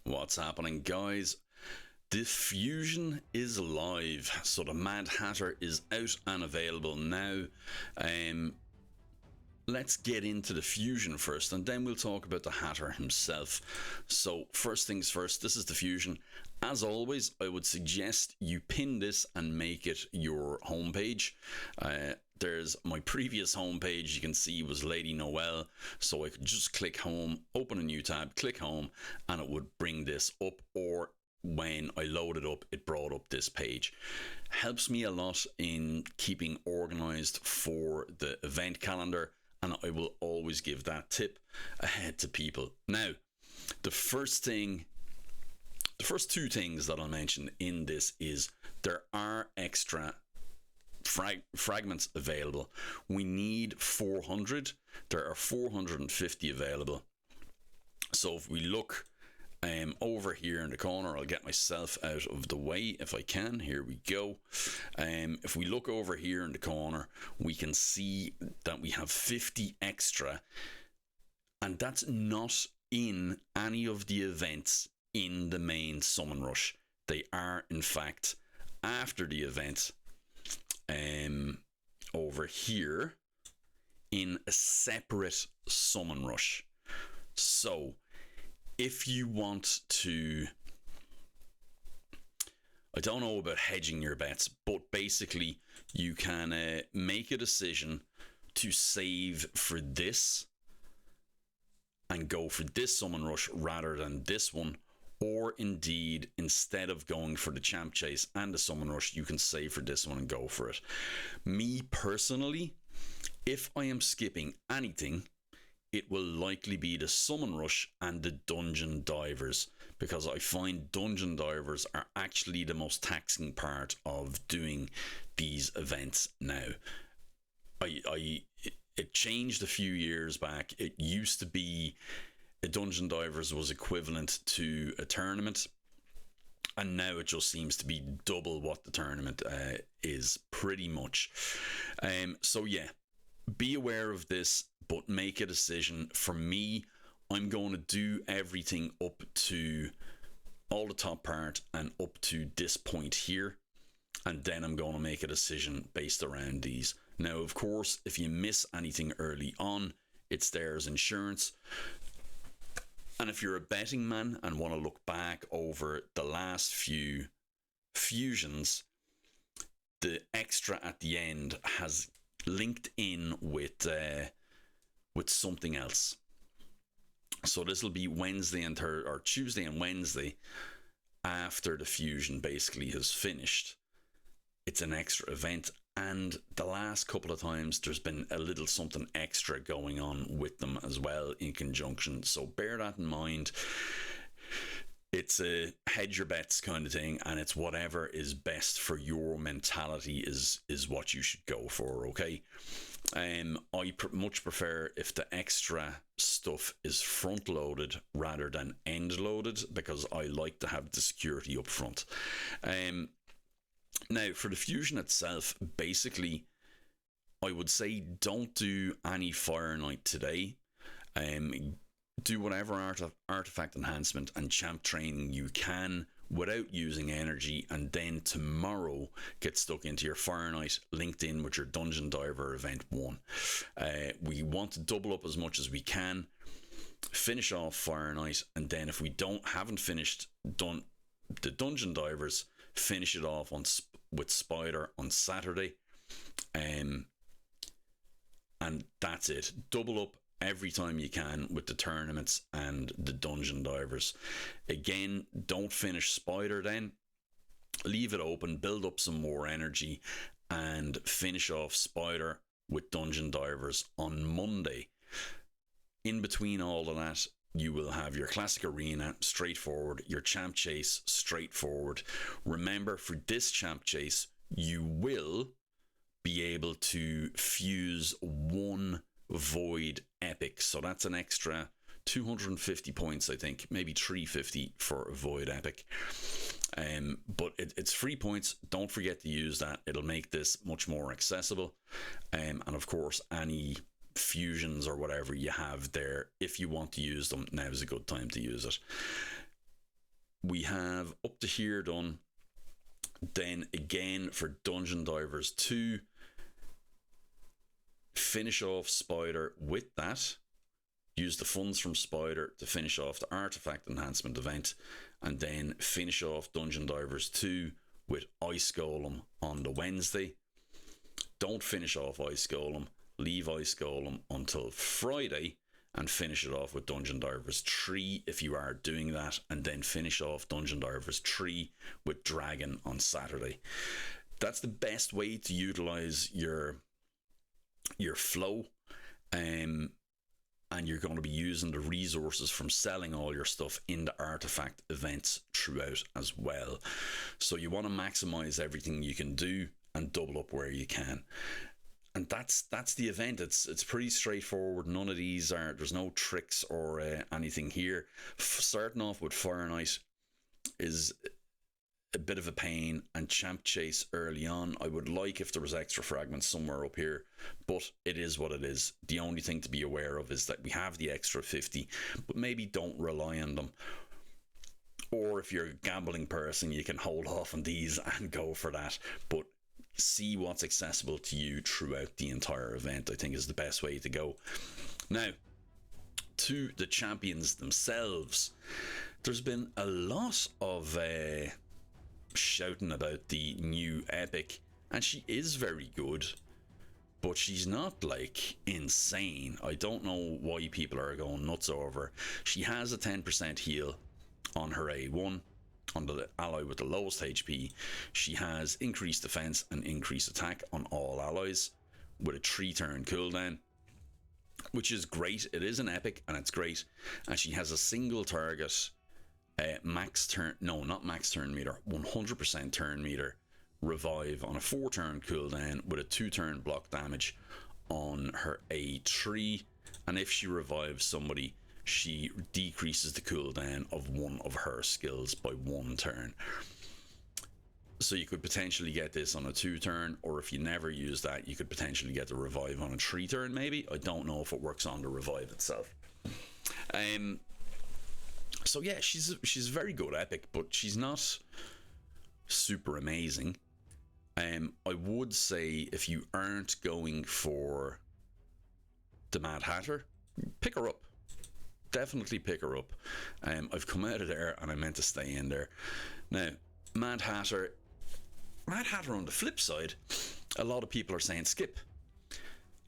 What's happening, guys? The Fusion is live, so the Mad Hatter is out and available now. Let's get into the Fusion first, and then we'll talk about the Hatter himself. So, first things first, this is the Fusion. As always, I would suggest you pin this and make it your homepage. There's my previous homepage, you can see, was Lady Noel, so I could just click home, open a new tab, click home, and it would bring this up, or when I load it up, it brought up this page. Helps me a lot in keeping organized for the event calendar, and I will always give that tip ahead to people. Now, the first two things that I'll mention in this is there are extra fragments available. We need 400. There are 450 available. So if we look over here in the corner, I'll get myself out of the way if I can. Here we go. If we look over here in the corner, we can see that we have 50 extra, and that's not in any of the events in the main summon rush. They are, in fact, after the event, over here in a separate summon rush. So if you want to, I don't know about hedging your bets, but basically you can make a decision to save for this and go for this summon rush rather than this one, or indeed, instead of going for the champ chase and the summon rush, you can save for this one and go for it. Me personally, if I am skipping anything, it will likely be the summon rush and the dungeon divers, because I find dungeon divers are actually the most taxing part of doing these events now. It changed a few years back. It used to be a dungeon divers was equivalent to a tournament, and now it just seems to be double what the tournament is, pretty much. So yeah, be aware of this, but make a decision. For me, I'm going to do everything up to all the top part and up to this point here, and then I'm going to make a decision based around these. Now, of course, if you miss anything early on, it's there as insurance. And if you're a betting man and want to look back over the last few fusions, the extra at the end has linked in with something else. So this will be Wednesday and or Tuesday and Wednesday after the fusion basically has finished. It's an extra event, and the last couple of times there's been a little something extra going on with them as well in conjunction, so bear that in mind. It's a hedge your bets kind of thing, and it's whatever is best for your mentality is what you should go for, okay? I much prefer if the extra stuff is front loaded rather than end loaded, because I like to have the security up front. Now, for the fusion itself, basically, I would say don't do any Fire Knight today. Do whatever artifact enhancement and champ training you can without using energy, and then tomorrow get stuck into your Fire Knight linked in with your Dungeon Diver event 1. We want to double up as much as we can, finish off Fire Knight, and then if we haven't finished the Dungeon Divers, finish it off with Spider on Saturday, and that's it. Double up every time you can with the tournaments and the Dungeon Divers. Again, don't finish Spider then. Leave it open, build up some more energy, and finish off Spider with Dungeon Divers on Monday. In between all of that, you will have your Classic Arena, straightforward, your Champ Chase, straightforward. Remember, for this Champ Chase, you will be able to fuse one Void Epic. So that's an extra 250 points, I think, maybe 350 for a Void Epic. But it's free points. Don't forget to use that. It'll make this much more accessible. And of course, any fusions or whatever you have there, if you want to use them, now is a good time to use it. we have up to here done. Then again for Dungeon Divers 2, finish off Spider with that. Use the funds from Spider to finish off the Artifact Enhancement event, and then finish off Dungeon Divers 2 with Ice Golem on the Wednesday. Don't finish off Ice Golem, leave Ice Golem until Friday and finish it off with Dungeon Divers 3 if you are doing that, and then finish off Dungeon Divers 3 with Dragon on Saturday. That's the best way to utilize your flow, and you're going to be using the resources from selling all your stuff in the artifact events throughout as well. So you want to maximize everything you can do and double up where you can. And that's the event. It's pretty straightforward. None of these there's no tricks or anything here. Starting off with Fire Knight is a bit of a pain, and Champ Chase early on. I would like if there was extra fragments somewhere up here, but it is what it is. The only thing to be aware of is that we have the extra 50, but maybe don't rely on them. Or if you're a gambling person, you can hold off on these and go for that. But see what's accessible to you throughout the entire event, I think, is the best way to go. Now, to the champions themselves, there's been a lot of shouting about the new epic, and she is very good, but she's not like insane. I don't know why people are going nuts over her. She has a 10% heal on her A1 on the ally with the lowest HP. She has increased defense and increased attack on all allies with a 3-turn cooldown, which is great. It is an epic and it's great. And she has a single target max turn, no, not max turn meter, 100% turn meter revive on a 4-turn cooldown with a 2-turn block damage on her A3. And if she revives somebody, she decreases the cooldown of one of her skills by 1 turn. So you could potentially get this on a 2-turn, or if you never use that, you could potentially get the revive on a 3-turn maybe. I don't know if it works on the revive itself. So yeah, she's a very good epic, but she's not super amazing. I would say if you aren't going for the Mad Hatter, pick her up. Definitely pick her up. I've come out of there and I meant to stay in there. Now, Mad Hatter on the flip side, a lot of people are saying skip.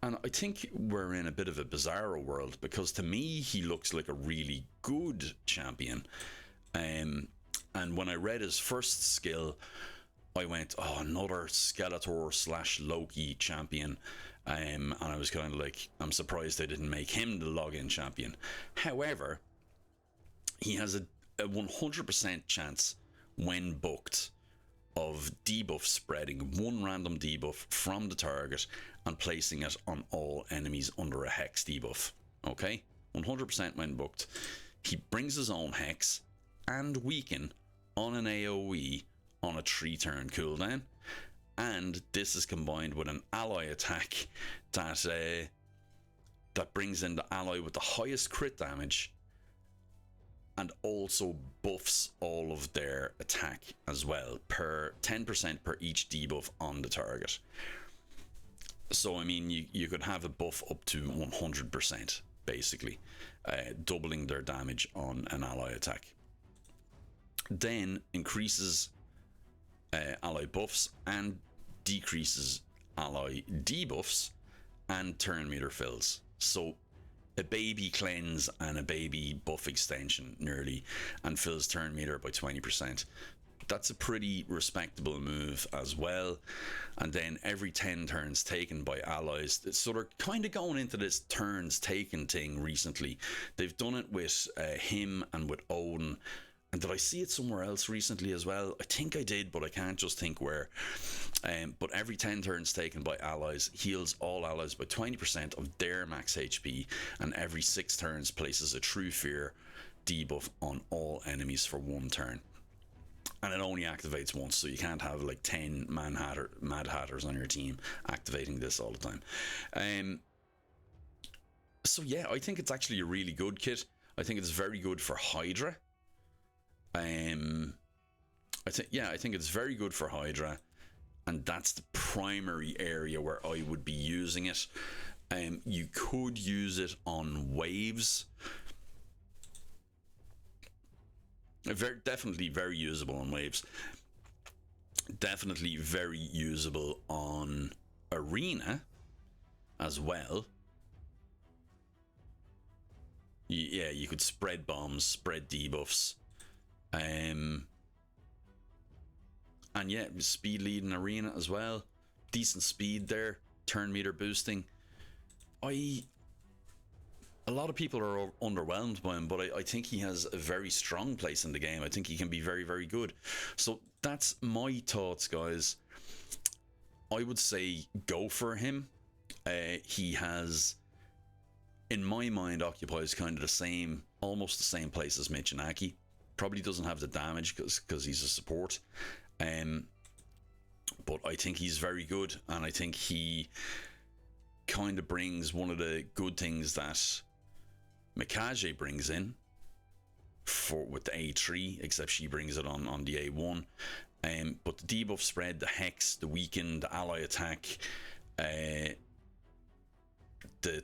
And I think we're in a bit of a bizarro world, because to me, he looks like a really good champion. And when I read his first skill, I went, oh, another Skeletor / Loki champion. And I was kind of like, I'm surprised they didn't make him the login champion. However, he has a 100% chance when booked of debuff spreading one random debuff from the target and placing it on all enemies under a hex debuff. Okay, 100% when booked. He brings his own hex and weaken on an AoE on a 3-turn cooldown, and this is combined with an ally attack that brings in the ally with the highest crit damage and also buffs all of their attack as well, per 10% per each debuff on the target. So I mean, you could have a buff up to 100% basically, doubling their damage on an ally attack. Then increases ally buffs and decreases ally debuffs and turn meter fills. So a baby cleanse and a baby buff extension nearly, and fills turn meter by 20%. That's a pretty respectable move as well. And then every 10 turns taken by allies, so they're kind of going into this turns taken thing recently. They've done it with him and with Odin. And did I see it somewhere else recently as well? I think I did, but I can't just think where. But every 10 turns taken by allies heals all allies by 20% of their max HP, and every 6 turns places a True Fear debuff on all enemies for 1 turn. And it only activates once, so you can't have like 10 Mad Hatters on your team activating this all the time. So yeah, I think it's actually a really good kit. I think it's very good for Hydra. I think it's very good for Hydra, and that's the primary area where I would be using it. You could use it on waves. Definitely very usable on waves. Definitely very usable on arena as well. Yeah, you could spread bombs, spread debuffs. And yeah, speed lead in arena as well. Decent speed there. Turn meter boosting. A lot of people are underwhelmed by him, but I think he has a very strong place in the game. I think he can be very, very good. So that's my thoughts, guys. I would say go for him. He has, in my mind, occupies kind of the same, almost the same place as Michinaki. Probably doesn't have the damage because he's a support. But I think he's very good, and I think he kind of brings one of the good things that Mikage brings in with the A3, except she brings it on the A1. But the debuff spread, the hex, the weaken, the ally attack, the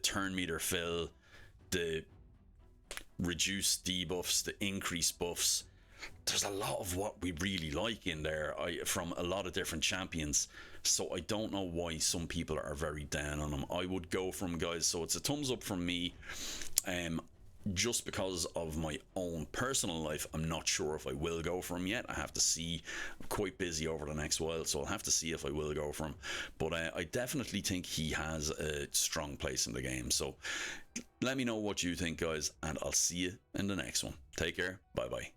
turn meter fill, the reduced debuffs, the increased buffs. There's a lot of what we really like in there from a lot of different champions. So I don't know why some people are very down on him. I would go for him, guys. So it's a thumbs up from me. Just because of my own personal life, I'm not sure if I will go for him yet. I have to see. I'm quite busy over the next while, so I'll have to see if I will go for him. But I definitely think he has a strong place in the game. So let me know what you think, guys, and I'll see you in the next one. Take care. Bye bye.